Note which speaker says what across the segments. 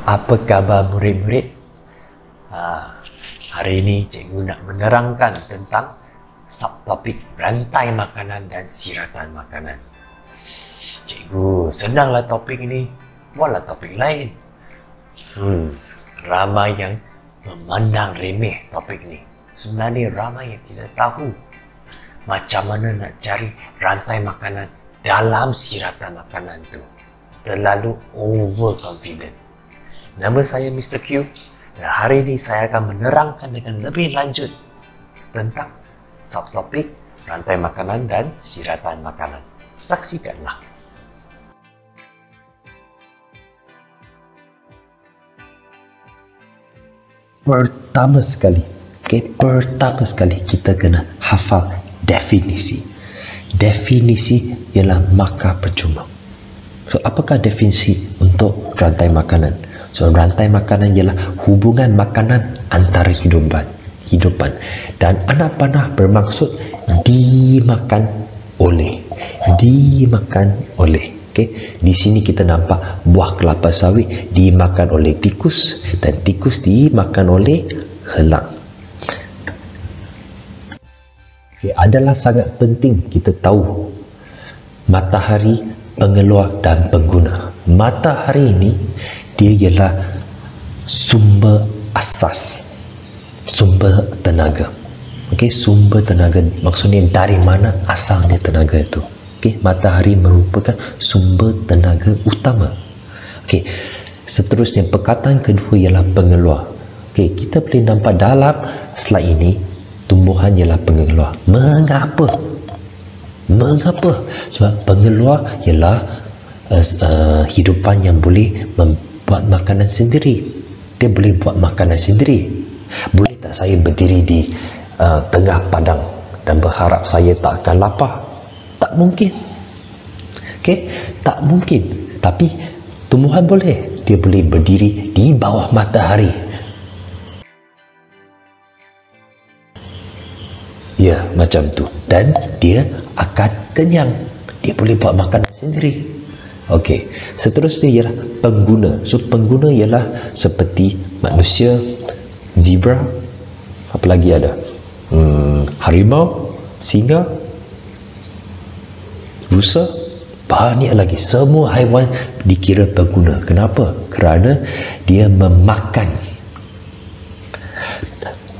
Speaker 1: Apa khabar murid-murid? Hari ini cikgu nak menerangkan tentang subtopik rantai makanan dan siratan makanan. Cikgu, senanglah topik ini, buatlah topik lain. Ramai yang memandang remeh topik ini. Sebenarnya ramai yang tidak tahu macam mana nak cari rantai makanan dalam siratan makanan tu. Terlalu overconfident. Nama saya Mr. Q dan hari ini saya akan menerangkan dengan lebih lanjut tentang subtopik rantai makanan dan siratan makanan. Saksikanlah. Pertama sekali kita kena hafal definisi. Definisi ialah makan percuma. So, apakah definisi untuk rantai makanan? So, rantai makanan ialah hubungan makanan antara hidupan. Dan anak panah bermaksud dimakan oleh. Okay? Di sini kita nampak buah kelapa sawit dimakan oleh tikus dan tikus dimakan oleh helang. Okay, adalah sangat penting kita tahu matahari, pengeluar dan pengguna. Matahari ini dia ialah sumber asas, sumber tenaga. Okey, sumber tenaga maksudnya dari mana asalnya tenaga itu. Okey, matahari merupakan sumber tenaga utama. Okey, seterusnya perkataan kedua ialah pengeluar. Okey, kita boleh nampak dalam slide ini tumbuhan ialah pengeluar. Mengapa? Sebab pengeluar ialah hidupan yang boleh membuat makanan sendiri. Dia boleh buat makanan sendiri. Boleh tak saya berdiri di tengah padang dan berharap saya tak akan lapar? Tak mungkin. Okay? Tak mungkin. Tapi tumbuhan boleh. Dia boleh berdiri di bawah matahari. Ya, macam tu. Dan dia akan kenyang. Dia boleh buat makanan sendiri. Okey, seterusnya ialah pengguna. So, pengguna ialah seperti manusia, zebra, apa lagi ada? Harimau, singa, rusa, banyak lagi. Semua haiwan dikira pengguna. Kenapa? Kerana dia memakan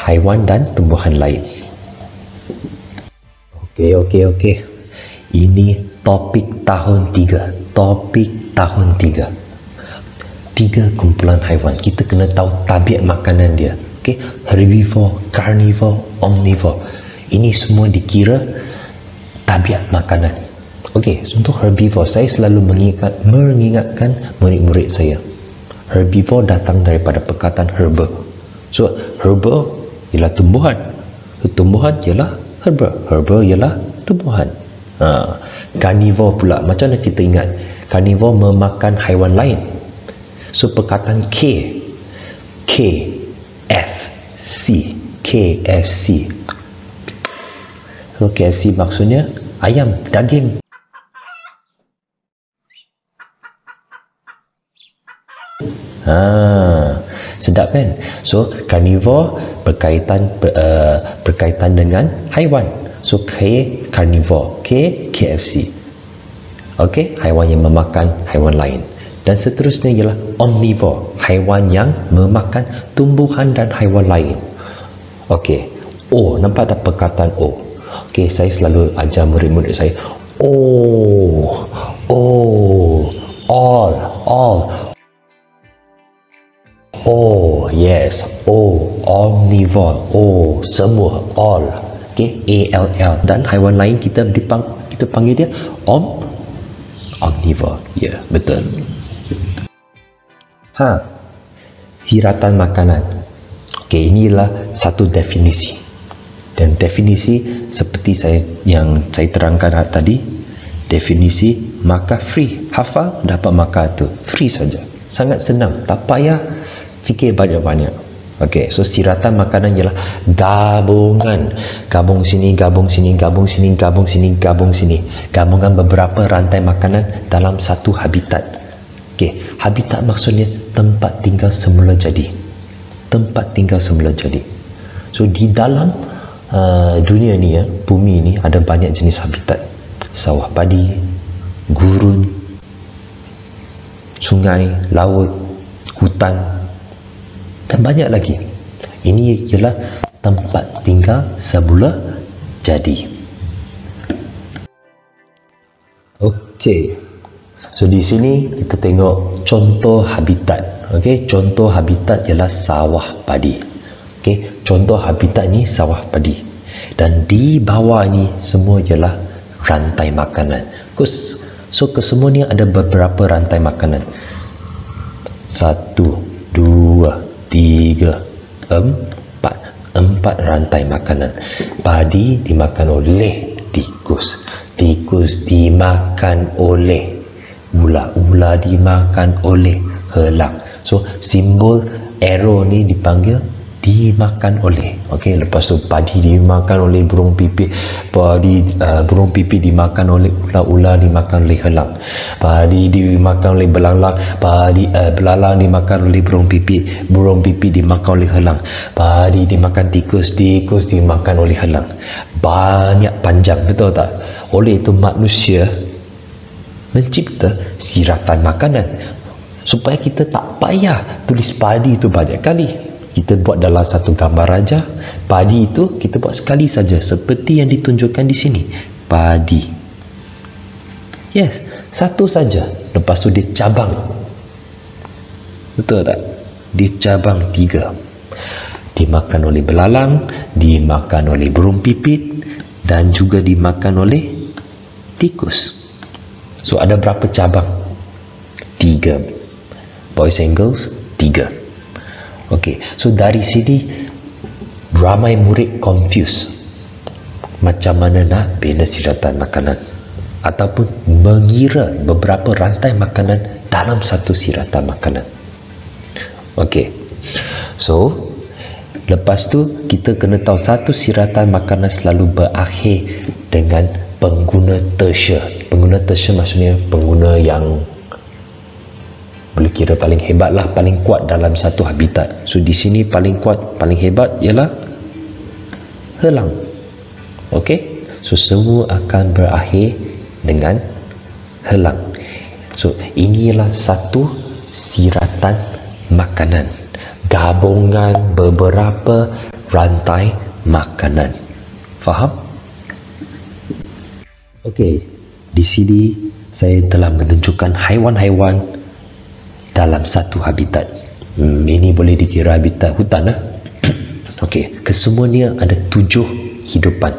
Speaker 1: haiwan dan tumbuhan lain. Okey. Ini topik tahun 3. Tiga kumpulan haiwan. Kita kena tahu tabiat makanan dia. Okey, herbivore, carnivore, omnivore. Ini semua dikira tabiat makanan. Okey, untuk herbivore, saya selalu mengingatkan murid-murid saya. Herbivore datang daripada perkataan herba. So, herba ialah tumbuhan. Tumbuhan ialah herba. Herba ialah tumbuhan. Carnivore pula, macam mana kita ingat? Carnivore memakan haiwan lain. So, perkataan KFC. So, KFC maksudnya ayam, daging. Sedap kan? So, carnivore berkaitan dengan haiwan. So, K carnivore, K KFC. Okey, haiwan yang memakan haiwan lain. Dan seterusnya ialah omnivore, haiwan yang memakan tumbuhan dan haiwan lain. Okey, O, nampak ada perkataan O. Okey, saya selalu ajar murid-murid saya, all. Yes, omnivore, semua, all. Okey, ALL. Dan haiwan lain kita panggil dia omnivore. Ya, betul. Siratan makanan. Okey, inilah satu definisi. Dan definisi seperti yang saya terangkan tadi, definisi makan free. Hafal, dapat makan tu free saja. Sangat senang, tak payah fikir banyak-banyak. Okey, so siratan makanan ialah gabungan. Gabung sini. Gabungan beberapa rantai makanan dalam satu habitat. Okey, habitat maksudnya tempat tinggal semula jadi. Tempat tinggal semula jadi. So di dalam dunia ni ya, bumi ni ada banyak jenis habitat. Sawah padi, gurun, sungai, laut, hutan dan banyak lagi. Ini ialah tempat tinggal semula jadi. Okey. So di sini kita tengok contoh habitat. Okey, contoh habitat ialah sawah padi. Okey, contoh habitat ni sawah padi. Dan di bawah ni semua ialah rantai makanan. So kesemua ni ada beberapa rantai makanan. 1, 2, 3, 4. 4 rantai makanan. Padi dimakan oleh tikus. Tikus dimakan oleh ular. Ular dimakan oleh helang. So simbol arrow ni dipanggil dimakan oleh. Okey, lepas tu padi dimakan oleh burung pipit. Burung pipit dimakan oleh ular. Ular dimakan oleh helang. Padi dimakan oleh belalang. Belalang dimakan oleh burung pipit. Burung pipit dimakan oleh helang. Padi dimakan tikus. Tikus dimakan oleh helang. Banyak panjang, betul tak? Oleh itu manusia mencipta siratan makanan supaya kita tak payah tulis padi itu banyak kali. Kita buat dalam satu gambar raja. Padi itu kita buat sekali saja, seperti yang ditunjukkan di sini. Padi. Yes, satu saja. Lepas tu dia cabang. Betul tak? Dia cabang 3. Dimakan oleh belalang, dimakan oleh burung pipit, dan juga dimakan oleh tikus. So ada berapa cabang? 3. Boys and girls, 3. Okey, so dari sini ramai murid confuse macam mana nak bina siratan makanan ataupun mengira beberapa rantai makanan dalam satu siratan makanan. Okey, so lepas tu kita kena tahu satu siratan makanan selalu berakhir dengan pengguna tertiary. Pengguna tertiary maksudnya pengguna yang boleh kira paling hebat lah, paling kuat dalam satu habitat. So di sini paling kuat, paling hebat ialah helang. Okey, so semua akan berakhir dengan helang. So inilah satu siratan makanan, gabungan beberapa rantai makanan. Faham? Okey, di sini saya telah menunjukkan haiwan-haiwan dalam satu habitat. Ini boleh dikira habitat hutan lah. Okey, kesemuanya ada 7 hidupan.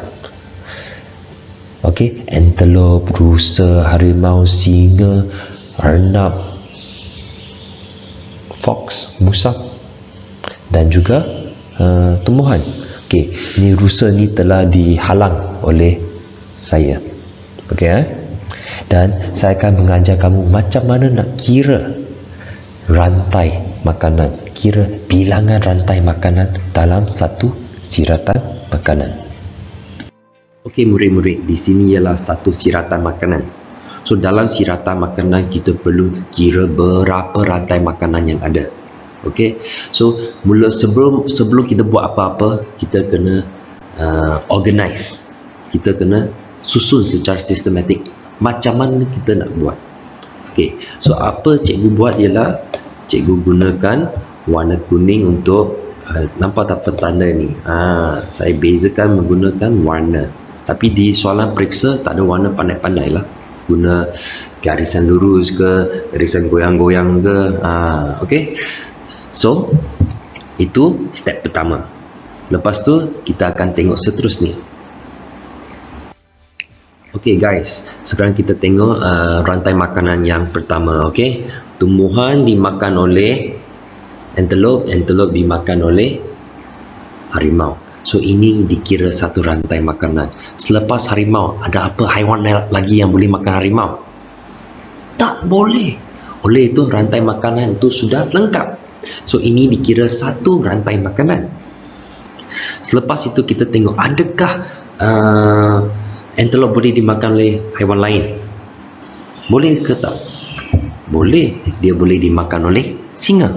Speaker 1: Okey, antelop, rusa, harimau, singa, arnab, fox, musang dan juga tumbuhan. Okey, ni rusa ni telah dihalang oleh saya. Okey, dan saya akan mengajar kamu macam mana nak kira rantai makanan, kira bilangan rantai makanan dalam satu siratan makanan. Okey murid-murid, di sini ialah satu siratan makanan. So dalam siratan makanan kita perlu kira berapa rantai makanan yang ada. Okey, so sebelum kita buat apa-apa, kita kena organize. Kita kena susun secara sistematik macam mana kita nak buat. Okey, so apa cikgu buat ialah cikgu gunakan warna kuning untuk nampak tak petanda ni. Saya bezakan menggunakan warna. Tapi di soalan periksa tak ada warna pandai-pandai lah. Guna garisan lurus ke, garisan goyang-goyang ke. Okey. So itu step pertama. Lepas tu kita akan tengok seterusnya. Okey guys, sekarang kita tengok rantai makanan yang pertama. Okey, tumbuhan dimakan oleh antelop, antelop dimakan oleh harimau. So ini dikira satu rantai makanan. Selepas harimau, ada apa haiwan lagi yang boleh makan harimau? Tak boleh. Oleh itu rantai makanan itu sudah lengkap. So ini dikira satu rantai makanan. Selepas itu kita tengok adakah antelop boleh dimakan oleh haiwan lain? Boleh ke tak? Boleh. Dia boleh dimakan oleh singa.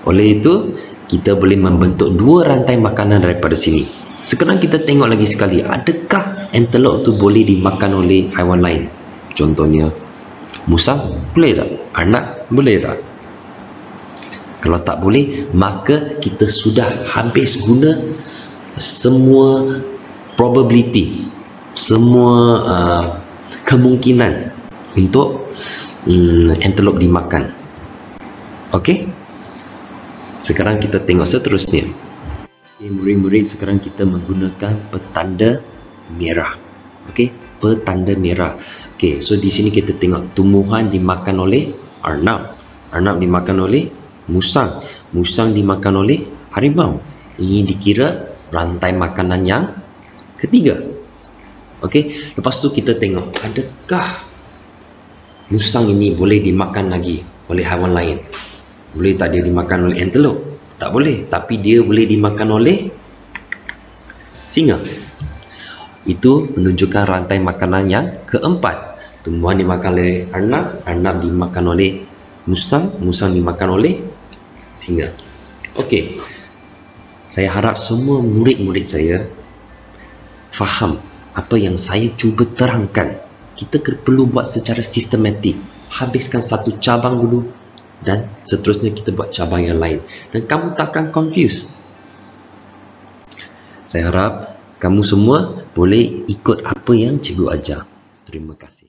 Speaker 1: Oleh itu, kita boleh membentuk dua rantai makanan daripada sini. Sekarang kita tengok lagi sekali, adakah antelope tu boleh dimakan oleh haiwan lain? Contohnya, musang boleh tak? Arnab boleh tak? Kalau tak boleh, maka kita sudah habis guna semua probability, semua kemungkinan untuk antelope dimakan. Okey? Sekarang kita tengok seterusnya. Okay, murid-murid, sekarang kita menggunakan petanda merah. Okey, petanda merah. Okey, so di sini kita tengok tumbuhan dimakan oleh arnab. Arnab dimakan oleh musang. Musang dimakan oleh harimau. Ini dikira rantai makanan yang ketiga. Okey, lepas tu kita tengok adakah musang ini boleh dimakan lagi oleh haiwan lain? Boleh tak dia dimakan oleh antelope? Tak boleh, tapi dia boleh dimakan oleh singa. Itu menunjukkan rantai makanan yang keempat. Tumbuhan dimakan oleh arnab, arnab dimakan oleh musang, musang dimakan oleh singa. Okey, saya harap semua murid-murid saya faham apa yang saya cuba terangkan. Kita perlu buat secara sistematik. Habiskan satu cabang dulu dan seterusnya kita buat cabang yang lain. Dan kamu takkan confuse. Saya harap kamu semua boleh ikut apa yang cikgu ajar. Terima kasih.